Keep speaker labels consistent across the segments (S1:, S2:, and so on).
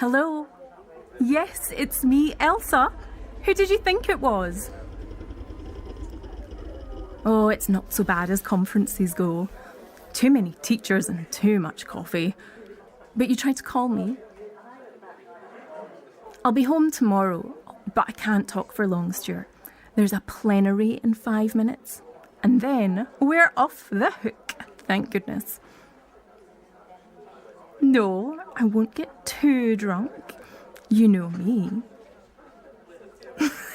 S1: Hello? Yes, it's me, Elsa. Who did you think it was? Oh, it's not so bad as conferences go. Too many teachers and too much coffee. But you tried to call me. I'll be home tomorrow, but I can't talk for long, Stewart. There's a plenary in 5 minutes. And then we're off the hook, thank goodness. No, I won't get too drunk. You know me.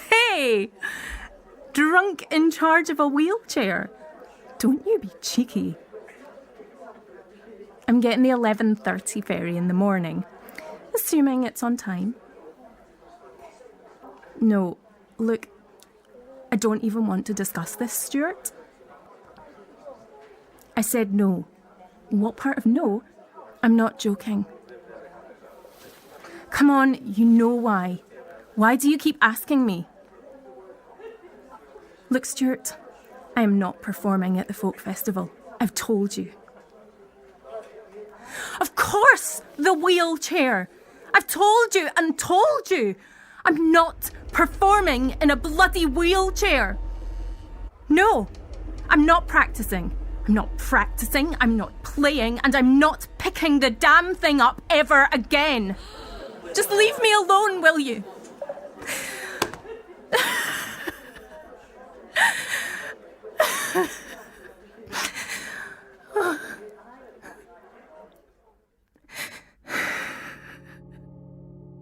S1: Hey! Drunk in charge of a wheelchair. Don't you be cheeky. I'm getting the 11:30 ferry in the morning, assuming it's on time. No, look, I don't even want to discuss this, Stewart. I said no. What part of no? I'm not joking. Come on, you know why. Why do you keep asking me? Look, Stewart, I am not performing at the folk festival. I've told you. Of course, the wheelchair. I've told you and told you. I'm not performing in a bloody wheelchair. No, I'm not practicing. I'm not practicing, I'm not playing, and I'm not picking the damn thing up ever again. Just leave me alone, will you?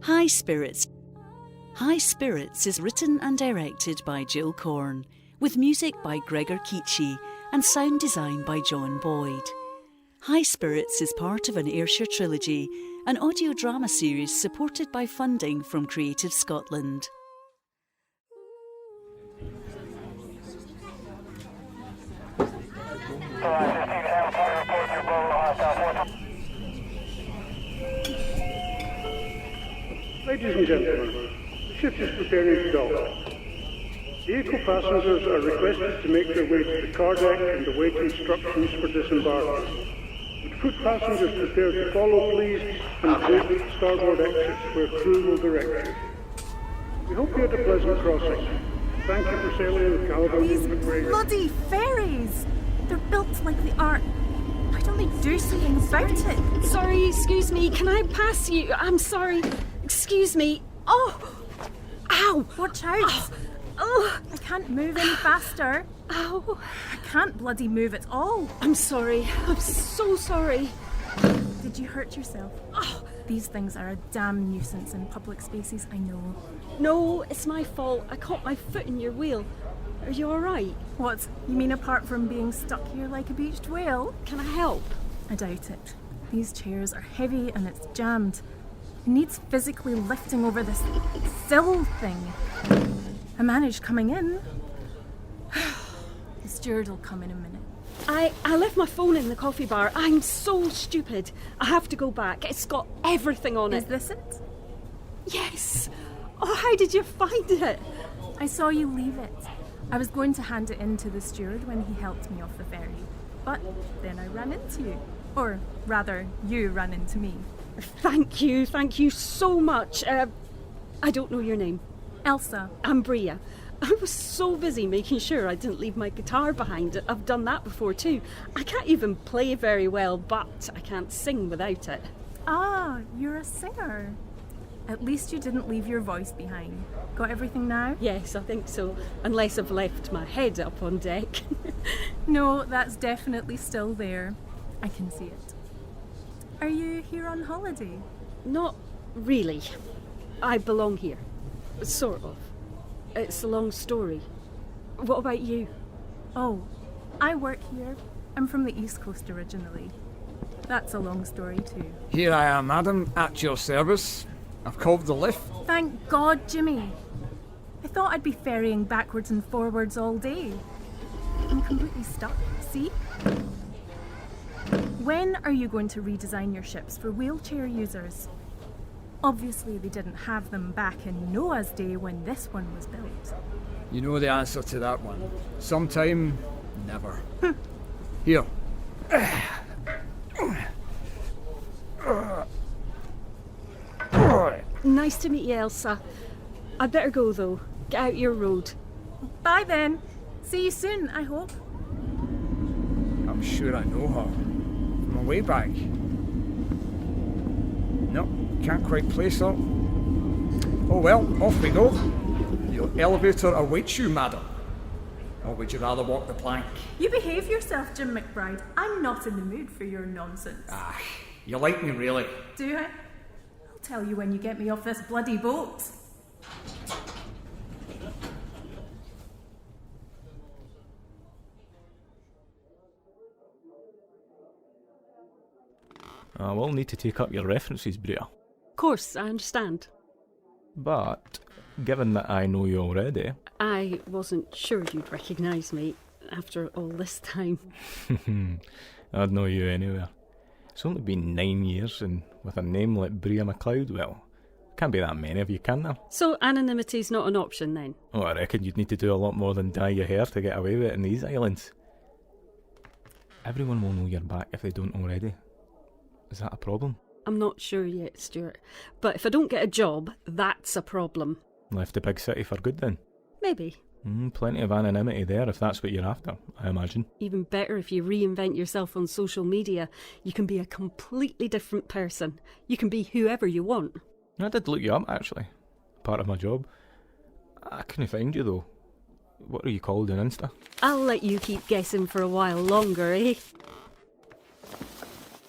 S2: High Spirits. High Spirits is written and directed by Jill Korn, with music by Gregor Keachie and sound design by John Boyd. High Spirits is part of An Ayrshire Trilogy, an audio drama series supported by funding from Creative Scotland.
S3: Ladies and gentlemen, the ship is preparing to dock. Vehicle passengers are requested to make their way to the car deck and await instructions for disembarking. Would foot passengers prepare to follow, please, and take the starboard exits where crew will direct you. We hope you had a pleasant crossing. Thank you for sailing with Caledonia
S1: These
S3: and Breagh.
S1: bloody ferries! They're built like they are. Why don't they do something about it?
S4: Sorry, excuse me, can I pass you? I'm sorry. Excuse me. Oh! Ow!
S1: Watch out!
S4: Oh!
S1: I can't move any faster.
S4: Ow!
S1: I can't bloody move at all.
S4: I'm sorry. I'm so sorry.
S1: Did you hurt yourself?
S4: Oh,
S1: These things are a damn nuisance in public spaces, I know.
S4: no, it's my fault. I caught my foot in your wheel. Are you alright?
S1: What, you mean apart from being stuck here like a beached whale?
S4: Can I help?
S1: I doubt it. These chairs are heavy and it's jammed. It needs physically lifting over this sill thing. I managed coming in. The steward will come in a minute.
S4: I left my phone in the coffee bar. I'm so stupid. I have to go back. It's got everything on
S1: Is
S4: it.
S1: this it?
S4: Yes. Oh, how did you find it?
S1: I saw you leave it. I was going to hand it in to the steward when he helped me off the ferry. But then I ran into you. Or rather, you ran into me.
S4: Thank you so much. I don't know your name.
S1: Elsa.
S4: I'm Breagh. I was so busy making sure I didn't leave my guitar behind. I've done that before too. I can't even play very well, but I can't sing without it.
S1: Ah, you're a singer. At least you didn't leave your voice behind. Got everything now?
S4: Yes, I think so. Unless I've left my head up on deck.
S1: No, that's definitely still there. I can see it. Are you here on holiday?
S4: Not really. I belong here. Sort of. It's a long story. What about you?
S1: Oh, I work here. I'm from the East Coast originally. That's a long story too.
S5: Here I am, madam, at your service. I've called the lift.
S1: Thank God, Jimmy. I thought I'd be ferrying backwards and forwards all day. I'm completely stuck, see? When are you going to redesign your ships for wheelchair users? Obviously they didn't have them back in Noah's day when this one was built.
S5: You know the answer to that one. Sometime, never. Here.
S4: Nice to meet you, Elsa. I'd better go, though. Get out your road.
S1: Bye then. See you soon, I hope.
S5: I'm sure I know her. From my way back. No, can't quite place her. Oh well, off we go. Your elevator awaits you, madam. Or would you rather walk the plank?
S1: You behave yourself, Jim McBride. I'm not in the mood for your nonsense.
S5: Ah, you like me really?
S1: Do I? I'll tell you when you get me off this bloody boat.
S6: I will need to take up your references, Breagh.
S4: Of course, I understand.
S6: But, given that I know you already...
S4: I wasn't sure you'd recognise me after all this time.
S6: I'd know you anywhere. It's only been 9 years, and with a name like Breagh MacLeod, well, can't be that many of you, can there?
S4: So anonymity's not an option then?
S6: Oh, I reckon you'd need to do a lot more than dye your hair to get away with it in these islands. Everyone will know you're back if they don't already. Is that a problem?
S4: I'm not sure yet, Stewart. But if I don't get a job, that's a problem.
S6: Left the big city for good then?
S4: Maybe.
S6: Plenty of anonymity there if that's what you're after, I imagine.
S4: Even better if you reinvent yourself on social media. You can be a completely different person. You can be whoever you want.
S6: I did look you up, actually. Part of my job. I couldn't find you, though. What are you called on Insta?
S4: I'll let you keep guessing for a while longer, eh?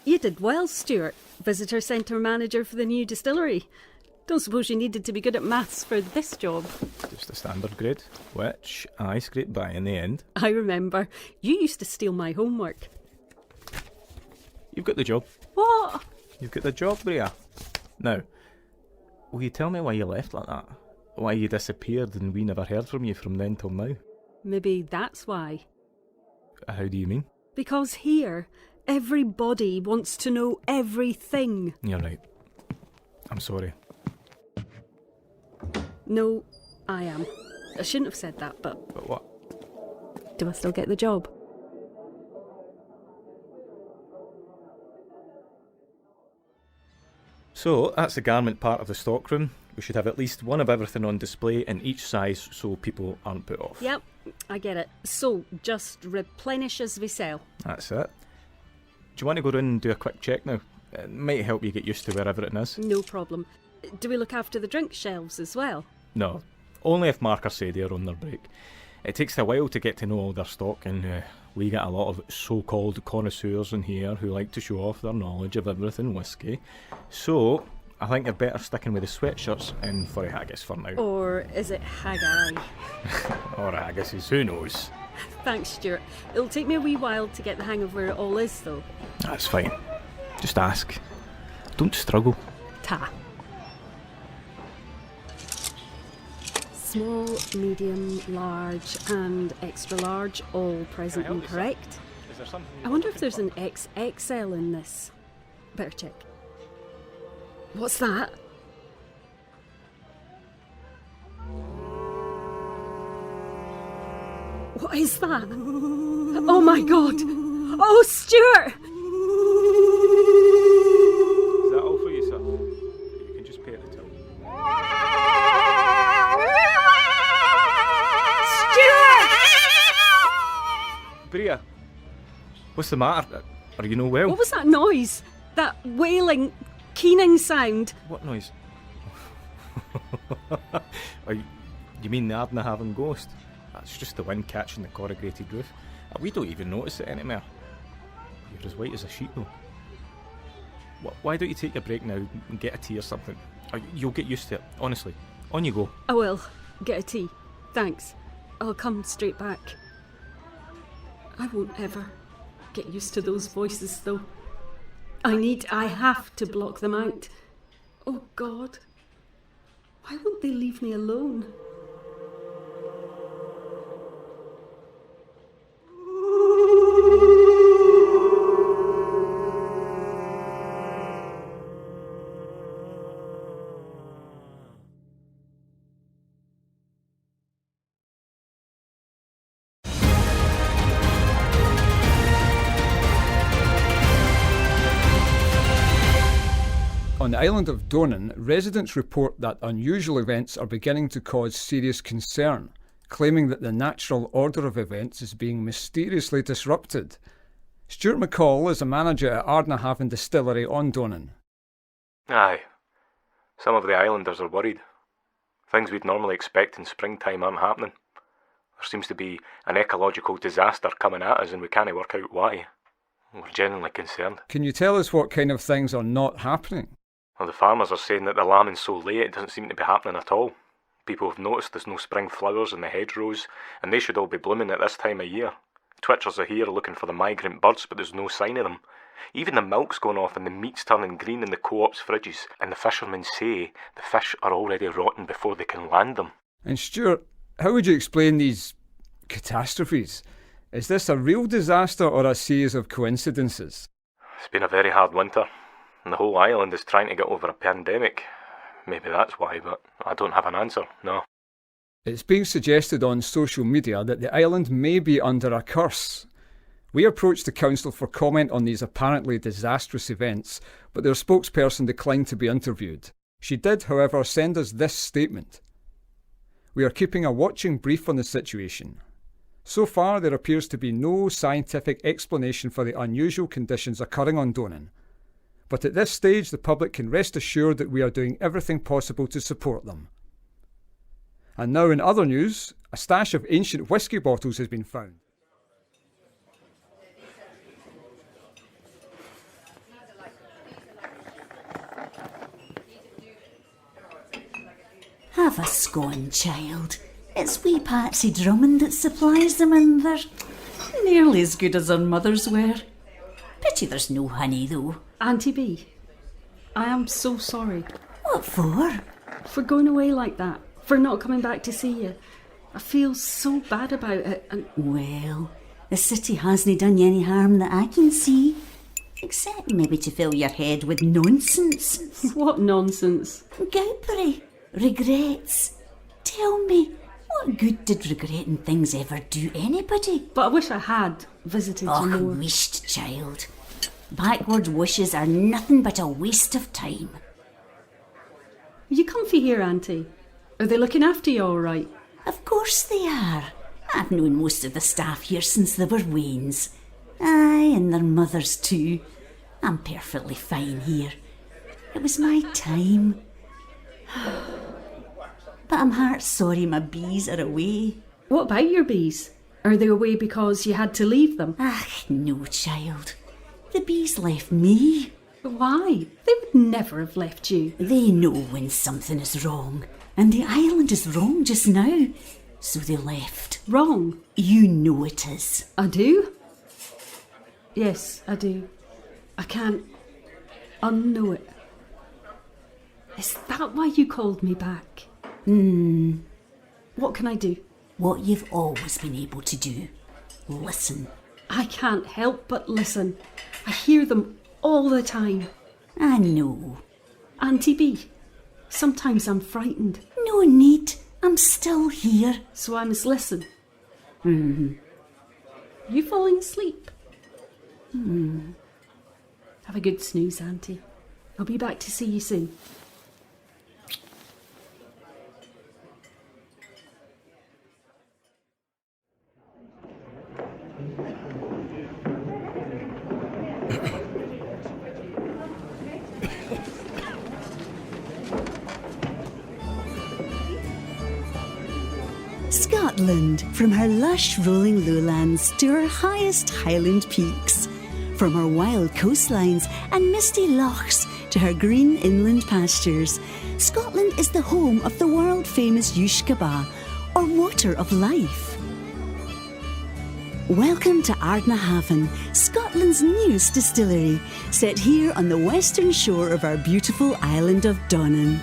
S4: You did well, Stewart. Visitor centre manager for the new distillery. Don't suppose you needed to be good at maths for this job.
S6: Just a standard grade, which I scraped by in the end.
S4: I remember. You used to steal my homework.
S6: You've got the job.
S4: What?
S6: You've got the job, Breagh. Now, will you tell me why you left like that? Why you disappeared and we never heard from you from then till now?
S4: Maybe that's why.
S6: How do you mean?
S4: Because here, everybody wants to know everything.
S6: You're right. I'm sorry.
S4: No, I am. I shouldn't have said that, but...
S6: But what?
S4: Do I still get the job?
S6: So, that's the garment part of the stockroom. We should have at least one of everything on display in each size so people aren't put off.
S4: Yep, I get it. So, just replenish as we sell.
S6: That's it. Do you want to go in and do a quick check now? It might help you get used to where everything is.
S4: No problem. Do we look after the drink shelves as well?
S6: No, only if Mark or Sadie are on their break. It takes a while to get to know all their stock, and we get a lot of so-called connoisseurs in here who like to show off their knowledge of everything whiskey. So, I think you're better sticking with the sweatshirts and for a haggis for now.
S4: Or is it Haggai?
S6: Or a haggis, who knows?
S4: Thanks, Stewart. It'll take me a wee while to get the hang of where it all is, though.
S6: That's fine. Just ask. Don't struggle.
S4: Ta. Small, medium, large and extra large, all present and correct.
S6: Is there something
S4: I wonder if there's an XXL in this. Better check. What's that? What is that? Oh my god! Oh, Stewart!
S6: Is that all for you, sir? You can just pay at the till. Breagh, what's the matter? Are you no well?
S4: What was that noise? That wailing, keening sound?
S6: What noise? You mean the Ardna having ghost? That's just the wind catching the corrugated roof. We don't even notice it anymore. You're as white as a sheet though. Why don't you take a break now and get a tea or something? You'll get used to it, honestly. On you go.
S4: I will. Get a tea. Thanks. I'll come straight back. I won't ever get used to those voices, though. I have to block them out. Oh, God. Why won't they leave me alone?
S5: On the island of Donan, residents report that unusual events are beginning to cause serious concern, claiming that the natural order of events is being mysteriously disrupted. Stewart McCall is a manager at Ardnahavn Distillery on Donan.
S6: Aye. Some of the islanders are worried. Things we'd normally expect in springtime aren't happening. There seems to be an ecological disaster coming at us and we can't work out why. We're genuinely concerned.
S5: Can you tell us what kind of things are not happening?
S6: Well, the farmers are saying that the lambing's so late it doesn't seem to be happening at all. People have noticed there's no spring flowers in the hedgerows, and they should all be blooming at this time of year. Twitchers are here looking for the migrant birds, but there's no sign of them. Even the milk's gone off and the meat's turning green in the co-op's fridges, and the fishermen say the fish are already rotten before they can land them.
S5: And Stuart, how would you explain these catastrophes? Is this a real disaster or a series of coincidences?
S6: It's been a very hard winter, and the whole island is trying to get over a pandemic. Maybe that's why, but I don't have an answer, no.
S5: It's being suggested on social media that the island may be under a curse. We approached the council for comment on these apparently disastrous events, but their spokesperson declined to be interviewed. She did, however, send us this statement. We are keeping a watching brief on the situation. So far, there appears to be no scientific explanation for the unusual conditions occurring on Donan. But at this stage, the public can rest assured that we are doing everything possible to support them. And now in other news, a stash of ancient whisky bottles has been found.
S7: Have a scone, child. It's wee Patsy Drummond that supplies them, and they're nearly as good as her mother's were. Pity there's no honey, though.
S4: Auntie B, I am so sorry.
S7: What for?
S4: For going away like that. For not coming back to see you. I feel so bad about it, and...
S7: Well, the city hasn't done you any harm that I can see. Except maybe to fill your head with nonsense.
S4: What nonsense?
S7: Gowpery. Regrets. Tell me, what good did regretting things ever do anybody?
S4: But I wish I had visited you more.
S7: Wished, child. Backward wishes are nothing but a waste of time.
S4: Are you comfy here, Auntie? Are they looking after you all right?
S7: Of course they are. I've known most of the staff here since they were weans. Aye, and their mothers too. I'm perfectly fine here. It was my time. But I'm heart sorry my bees are away.
S4: What about your bees? Are they away because you had to leave them?
S7: No, child. The bees left me.
S4: Why? They would never have left you.
S7: They know when something is wrong. And the island is wrong just now. So they left.
S4: Wrong?
S7: You know it is.
S4: I do? Yes, I do. I can't unknow it. Is that why you called me back? What can I do?
S7: What you've always been able to do. Listen.
S4: I can't help but listen. I hear them all the time.
S7: I know.
S4: Auntie B, sometimes I'm frightened.
S7: No need. I'm still here.
S4: So I must listen. You falling asleep? Have a good snooze, Auntie. I'll be back to see you soon.
S2: Scotland, from her lush rolling lowlands to her highest highland peaks, from her wild coastlines and misty lochs to her green inland pastures, Scotland is the home of the world-famous Ushkaba, or water of life. Welcome to Ardnahavn, Scotland's newest distillery, set here on the western shore of our beautiful island of Donan.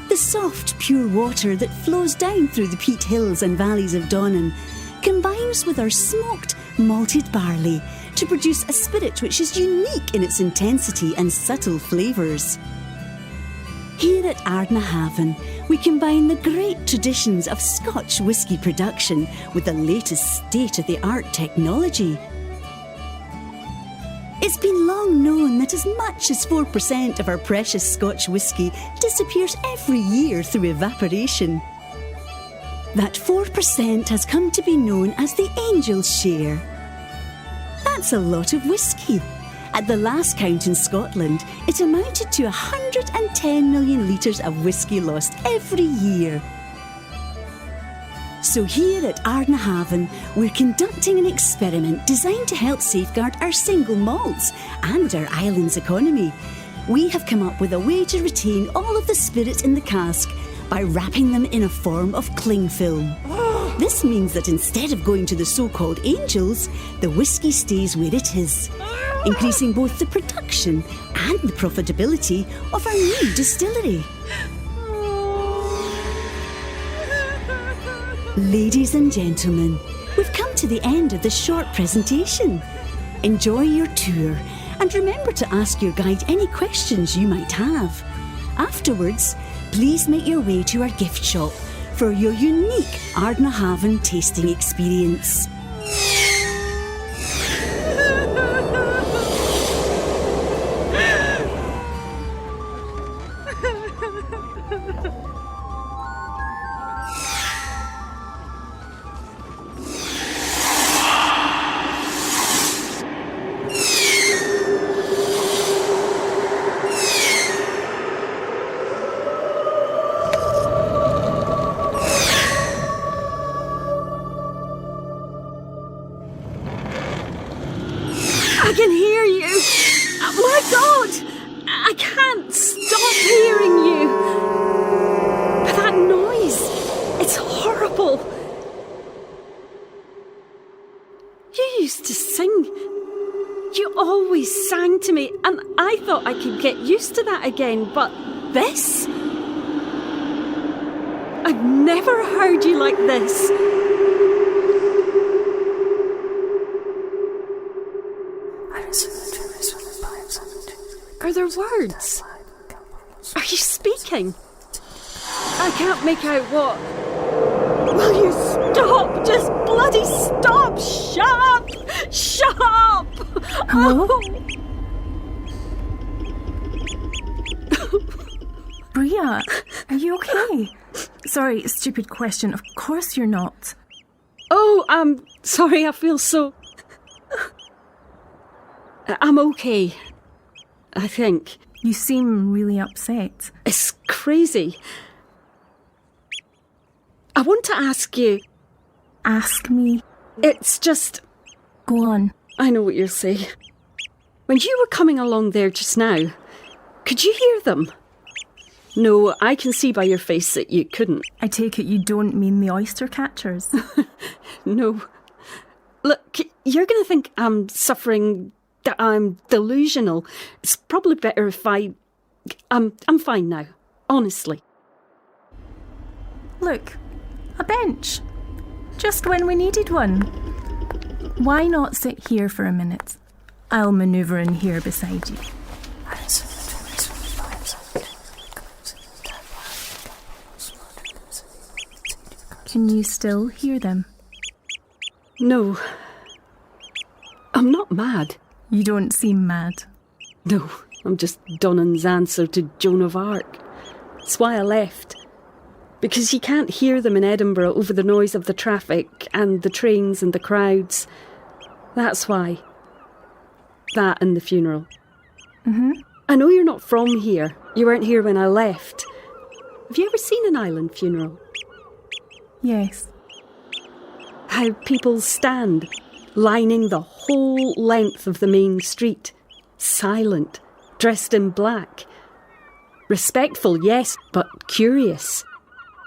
S2: The soft, pure water that flows down through the peat hills and valleys of Donan combines with our smoked, malted barley to produce a spirit which is unique in its intensity and subtle flavours. Here at Ardnahavn, we combine the great traditions of Scotch whisky production with the latest state-of-the-art technology. It's been long known that as much as 4% of our precious Scotch whisky disappears every year through evaporation. That 4% has come to be known as the angel's share. That's a lot of whisky. At the last count in Scotland, it amounted to 110 million litres of whisky lost every year. So here at Ardnahaven, we're conducting an experiment designed to help safeguard our single malts and our island's economy. We have come up with a way to retain all of the spirit in the cask by wrapping them in a form of cling film. This means that instead of going to the so-called angels, the whisky stays where it is, increasing both the production and the profitability of our new distillery. Ladies and gentlemen, we've come to the end of this short presentation. Enjoy your tour and remember to ask your guide any questions you might have. Afterwards, please make your way to our gift shop for your unique Ardnahaven tasting experience.
S4: I can hear you! My God! I can't stop hearing you! But that noise, it's horrible! You used to sing. You always sang to me, and I thought I could get used to that again, but this? I've never heard you like this. Are there words? Are you speaking? I can't make out what. Will you stop? Just bloody stop! Shut up! Shut up!
S1: Hello? Breagh, are you okay? Sorry, stupid question. Of course you're not.
S4: Oh, I'm sorry, I feel so. I'm okay. I think.
S1: You seem really upset.
S4: It's crazy. I want to ask you.
S1: Ask me.
S4: It's just.
S1: Go on.
S4: I know what you'll say. When you were coming along there just now, could you hear them? No, I can see by your face that you couldn't.
S1: I take it you don't mean the oyster catchers.
S4: No. Look, you're going to think I'm suffering, that I'm delusional. It's probably better if I'm fine now, honestly.
S1: Look, a bench. Just when we needed one. Why not sit here for a minute? I'll manoeuvre in here beside you. Can you still hear them?
S4: No. I'm not mad.
S1: You don't seem mad.
S4: No, I'm just Donnan's answer to Joan of Arc. That's why I left. Because you can't hear them in Edinburgh over the noise of the traffic and the trains and the crowds. That's why. That and the funeral. I know you're not from here. You weren't here when I left. Have you ever seen an island funeral?
S1: Yes.
S4: How people stand, lining the whole length of the main street. Silent, dressed in black. Respectful, yes, but curious.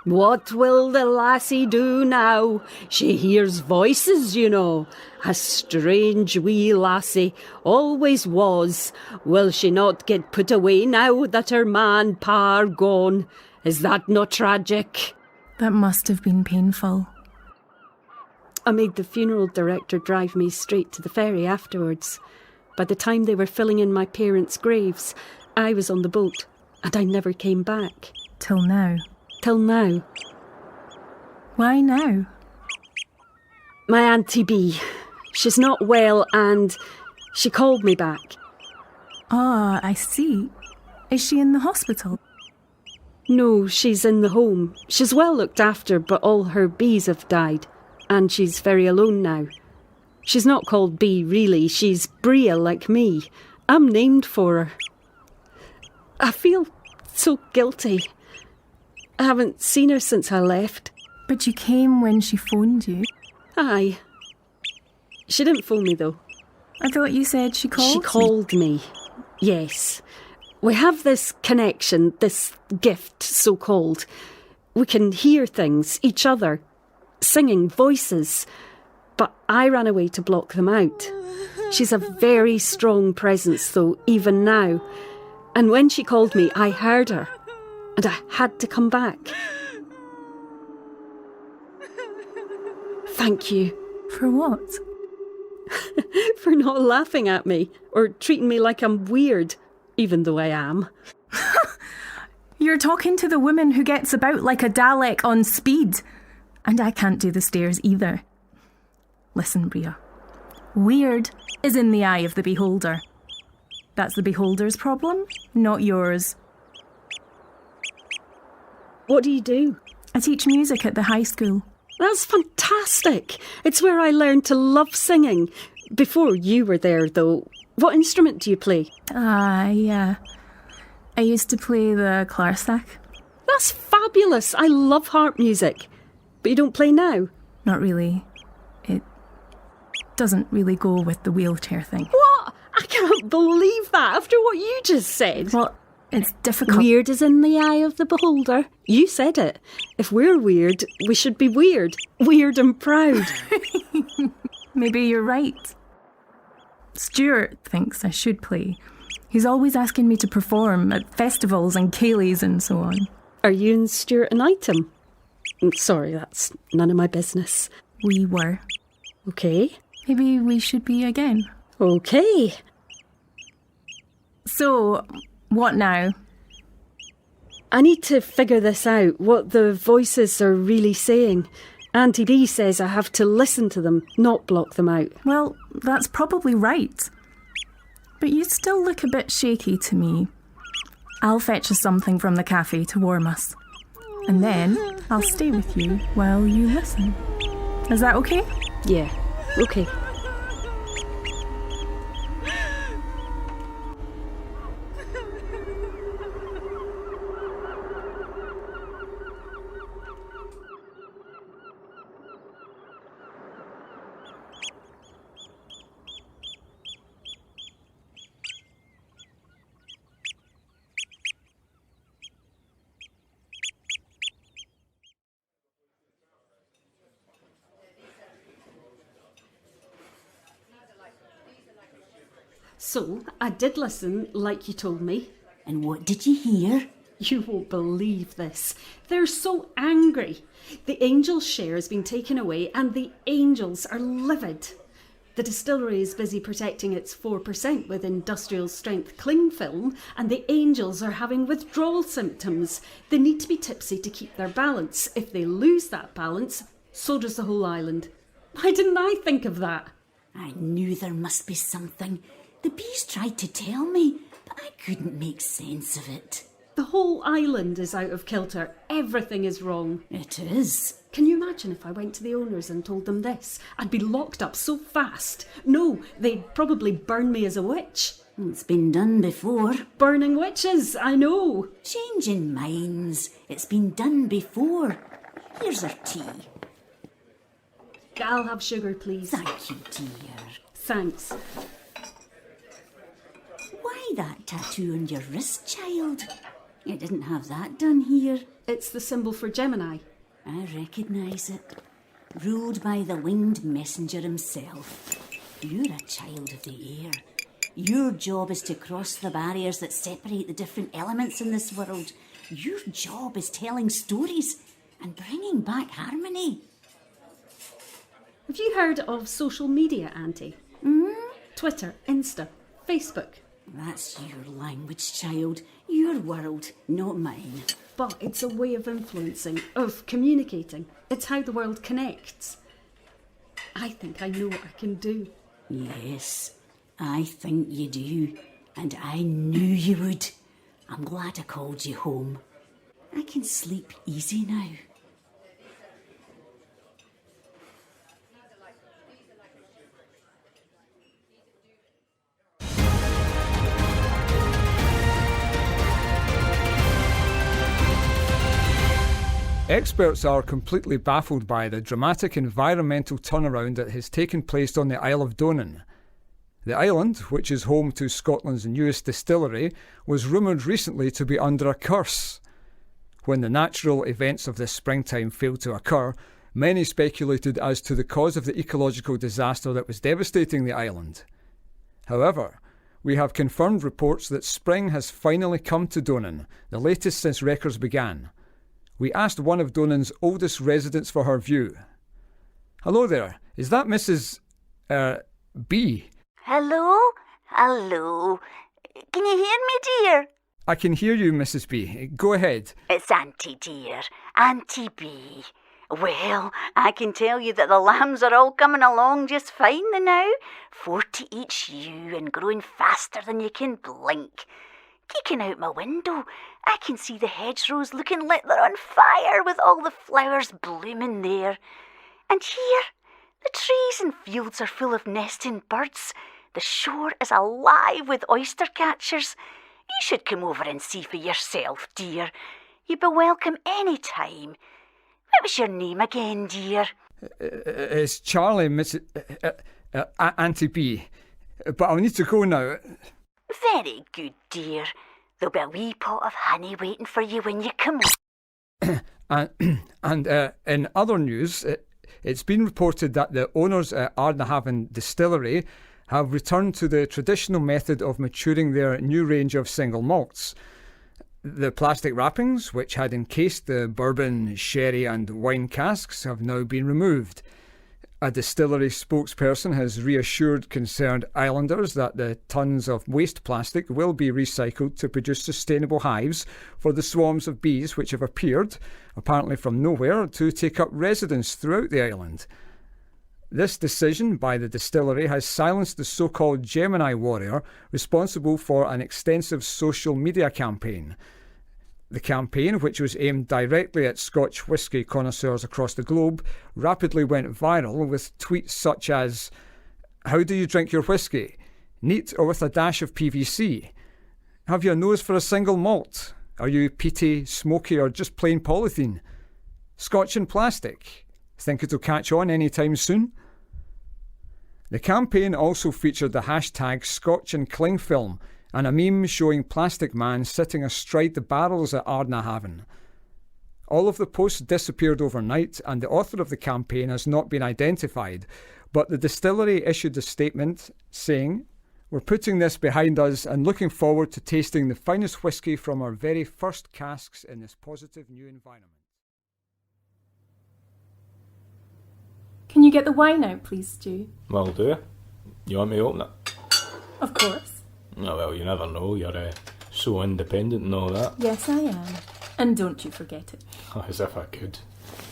S4: What will the lassie do now? She hears voices, you know. A strange wee lassie, always was. Will she not get put away now that her man par gone? Is that not tragic?
S1: That must have been painful.
S4: I made the funeral director drive me straight to the ferry afterwards. By the time they were filling in my parents' graves, I was on the boat, and I never came back.
S1: Till now.
S4: Till now.
S1: Why now?
S4: My Auntie B. She's not well, and She called me back.
S1: Ah, I see. Is she in the hospital?
S4: No, she's in the home. She's well looked after, but all her bees have died, and she's very alone now. She's not called Bee, really. She's Breagh, like me. I'm named for her. I feel so guilty. I haven't seen her since I left.
S1: But you came when she phoned you.
S4: Aye. She didn't phone me, though.
S1: I thought you said she called
S4: She called me. Yes. We have this connection, this gift, so-called. We can hear things, each other, singing, voices. But I ran away to block them out. She's a very strong presence, though, even now. And when she called me, I heard her. And I had to come back. Thank you.
S1: For what?
S4: For not laughing at me or treating me like I'm weird, even though I am.
S1: You're talking to the woman who gets about like a Dalek on speed. And I can't do the stairs either. Listen, Breagh. Weird is in the eye of the beholder. That's the beholder's problem, not yours.
S4: What do you do?
S1: I teach music at the high school.
S4: That's fantastic. It's where I learned to love singing. Before you were there, though. What instrument do you play?
S1: Yeah. I used to play the clarinet.
S4: That's fabulous. I love harp music. But you don't play now?
S1: Not really. It doesn't really go with the wheelchair thing.
S4: What? I can't believe that after what you just said.
S1: Well, it's difficult.
S4: Weird is in the eye of the beholder. You said it. If we're weird, we should be weird. Weird and proud.
S1: Maybe you're right. Stewart thinks I should play. He's always asking me to perform at festivals and ceilidhs and so on.
S4: Are you and Stewart an item? Sorry, that's none of my business.
S1: We were.
S4: Okay.
S1: Maybe we should be again.
S4: Okay.
S1: So, what now?
S4: I need to figure this out, what the voices are really saying. Auntie B says I have to listen to them, not block them out.
S1: Well, that's probably right. But you still look a bit shaky to me. I'll fetch us something from the cafe to warm us. And then I'll stay with you while you listen. Is that okay?
S4: Yeah, okay. So, I did listen, like you told me.
S7: And what did you hear?
S4: You won't believe this. They're so angry. The angels' share has been taken away and the angels are livid. The distillery is busy protecting its 4% with industrial strength cling film, and the angels are having withdrawal symptoms. They need to be tipsy to keep their balance. If they lose that balance, so does the whole island. Why didn't I think of that?
S7: I knew there must be something. The bees tried to tell me, but I couldn't make sense of it.
S4: The whole island is out of kilter. Everything is wrong.
S7: It is.
S4: Can you imagine if I went to the owners and told them this? I'd be locked up so fast. No, they'd probably burn me as a witch.
S7: It's been done before.
S4: Burning witches, I know.
S7: Changing minds. It's been done before. Here's our tea.
S4: I'll have sugar, please.
S7: Thank you, dear.
S4: Thanks.
S7: Why that tattoo on your wrist, child? You didn't have that done here.
S4: It's the symbol for Gemini.
S7: I recognise it. Ruled by the winged messenger himself. You're a child of the air. Your job is to cross the barriers that separate the different elements in this world. Your job is telling stories and bringing back harmony.
S4: Have you heard of social media, Auntie? Twitter, Insta, Facebook.
S7: That's your language, child. Your world, not mine.
S4: But it's a way of influencing, of communicating. It's how the world connects. I think I know what I can do.
S7: Yes, I think you do, and I knew you would. I'm glad I called you home. I can sleep easy now.
S5: Experts are completely baffled by the dramatic environmental turnaround that has taken place on the Isle of Donan. The island, which is home to Scotland's newest distillery, was rumoured recently to be under a curse. When the natural events of this springtime failed to occur, many speculated as to the cause of the ecological disaster that was devastating the island. However, we have confirmed reports that spring has finally come to Donan, the latest since records began. We asked one of Donan's oldest residents for her view. Hello there, is that Mrs. B?
S8: Hello? Hello? Can you hear me, dear?
S5: I can hear you, Mrs. B. Go ahead.
S8: It's Auntie, dear. Auntie B. Well, I can tell you that the lambs are all coming along just fine now. 40 each ewe and growing faster than you can blink. Peeking out my window, I can see the hedgerows looking like they're on fire with all the flowers blooming there. And here, the trees and fields are full of nesting birds. The shore is alive with oyster catchers. You should come over and see for yourself, dear. You'd be welcome any time. What was your name again, dear?
S5: It's Charlie, Mrs. Auntie B. But I'll need to go now.
S8: Very good, dear. There'll be a wee pot of honey waiting for you when you come
S5: and in other news, it's been reported that the owners at Ardnahavn Distillery have returned to the traditional method of maturing their new range of single malts. The plastic wrappings, which had encased the bourbon, sherry and wine casks, have now been removed. A distillery spokesperson has reassured concerned islanders that the tons of waste plastic will be recycled to produce sustainable hives for the swarms of bees which have appeared, apparently from nowhere, to take up residence throughout the island. This decision by the distillery has silenced the so-called Gemini warrior responsible for an extensive social media campaign. The campaign, which was aimed directly at Scotch whisky connoisseurs across the globe, rapidly went viral with tweets such as, "How do you drink your whisky? Neat or with a dash of PVC? Have you a nose for a single malt? Are you peaty, smoky or just plain polythene? Scotch and plastic? Think it'll catch on any time soon?" The campaign also featured the hashtag Scotch and Cling film, and a meme showing Plastic Man sitting astride the barrels at Ardnahavn. All of the posts disappeared overnight, and the author of the campaign has not been identified, but the distillery issued a statement saying, "We're putting this behind us and looking forward to tasting the finest whisky from our very first casks in this positive new environment."
S1: Can you get the wine out, please, Stu?
S6: Will do. You want me to open it?
S1: Of course.
S6: Oh, well, you never know. You're so independent and all that.
S1: Yes, I am. And don't you forget it.
S6: Oh, as if I could.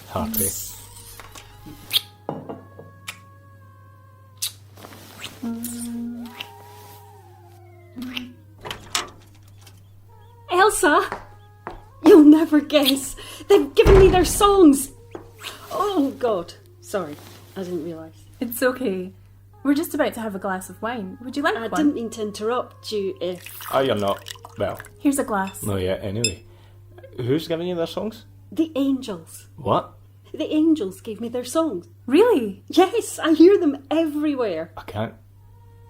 S6: Happy.
S4: Elsa! You'll never guess. They've given me their songs. Oh, God. Sorry, I didn't realise.
S1: It's okay. We're just about to have a glass of wine. Would you like
S4: I
S1: one?
S4: didn't mean to interrupt you if...
S6: Oh, you're not. Well,
S1: Here's a glass.
S6: no, yeah, anyway. Who's giving you their songs?
S4: The angels.
S6: What?
S4: The angels gave me their songs.
S1: Really?
S4: Yes, I hear them everywhere.
S6: I can't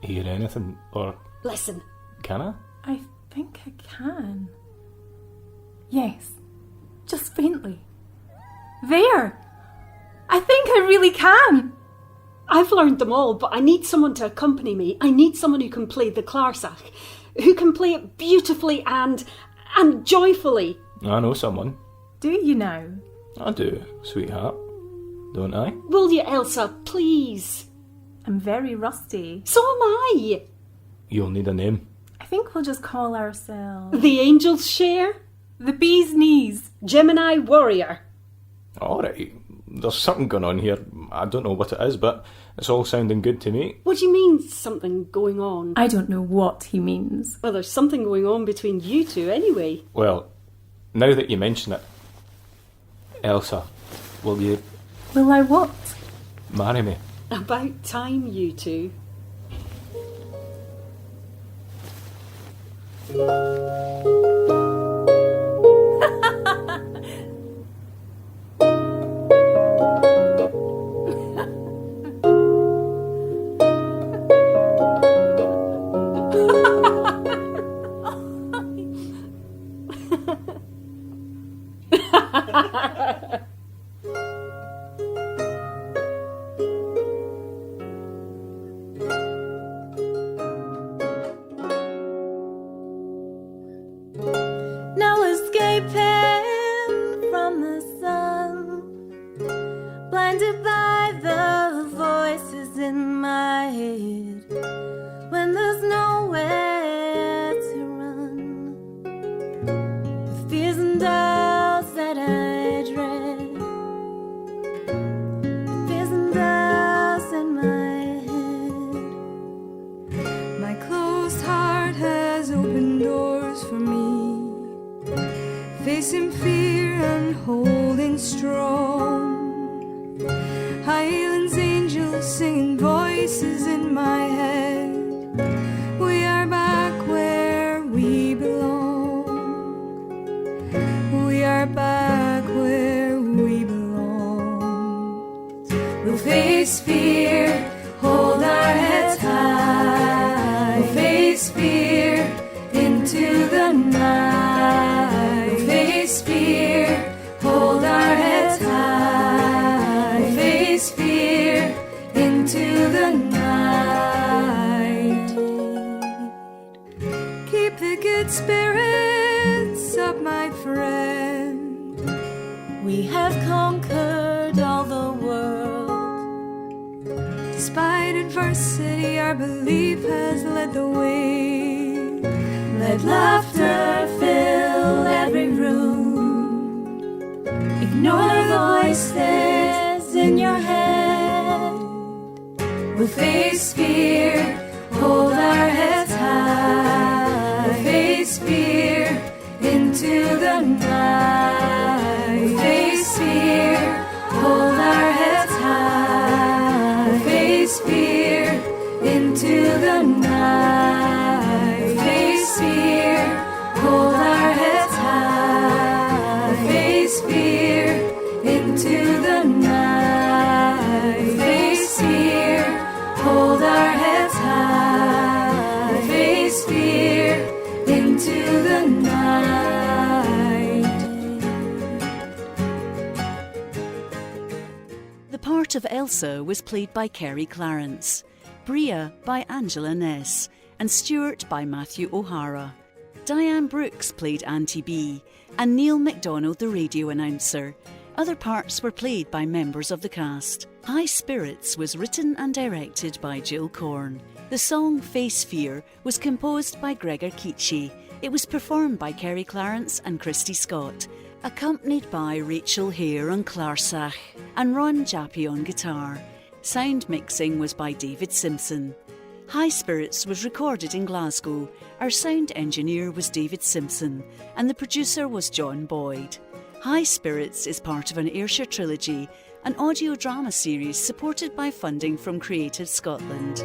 S6: hear anything, or
S4: Listen.
S6: can I?
S1: I think I can. Yes. Just faintly. There! I think I really can!
S4: I've learned them all, but I need someone to accompany me. I need someone who can play the clarsach, who can play it beautifully and joyfully.
S6: I know someone.
S1: Do you now?
S6: I do, sweetheart. Don't I?
S4: Will you, Elsa, please?
S1: I'm very rusty.
S4: So am I.
S6: You'll need a name.
S1: I think we'll just call ourselves
S4: The angels share.
S1: the Bee's Knees.
S4: Gemini warrior.
S6: Alright, There's something going on here. I don't know what it is, but it's all sounding good to me.
S4: What do you mean, something going on?
S1: I don't know what he means.
S4: Well, there's something going on between you two anyway.
S6: Well, now that you mention it, Elsa, will you
S1: Will I what?
S6: marry me?
S4: About time, you two.
S1: Now escaping from the sun, blinded by the voices in my head, when there's nowhere to run, the fears and doubts that I dread, the fears and doubts in my head. My closed heart has opened doors for me, facing fear and holding strong. Highlands angels singing voices in my head. We are back where we belong. We are back where we belong. We'll face fear, hold our heads high. We'll face fear into the night. Face fear, hold our heads high. Face fear into the night. Keep the good spirits up, my friend. We have conquered all the world. Despite adversity, our belief has led the way. Let laughter fill every room. Ignore the voices in your head. We'll face fear, hold our heads high. We'll face fear into the night. We'll face fear, hold our heads high. We'll face fear into the night. Face fear, hold our heads high. Face fear into the night. Face fear, hold our heads high. Face fear into the night.
S2: The part of Elsa was played by Kerri Clarence, Breagh by Angela Ness, and Stewart by Matthew O'Hara. Diane Brooks played Auntie B, and Neil MacDonald the radio announcer. Other parts were played by members of the cast. High Spirits was written and directed by Jill Korn. The song Face Fear was composed by Gregor Keachie. It was performed by Kerri Clarence and Christy Scott, accompanied by Rachel Hare on clarsach and Ron Jappy on guitar. Sound mixing was by David Simpson. High Spirits was recorded in Glasgow. Our sound engineer was David Simpson and the producer was John Boyd. High Spirits is part of An Ayrshire Trilogy, an audio drama series supported by funding from Creative Scotland.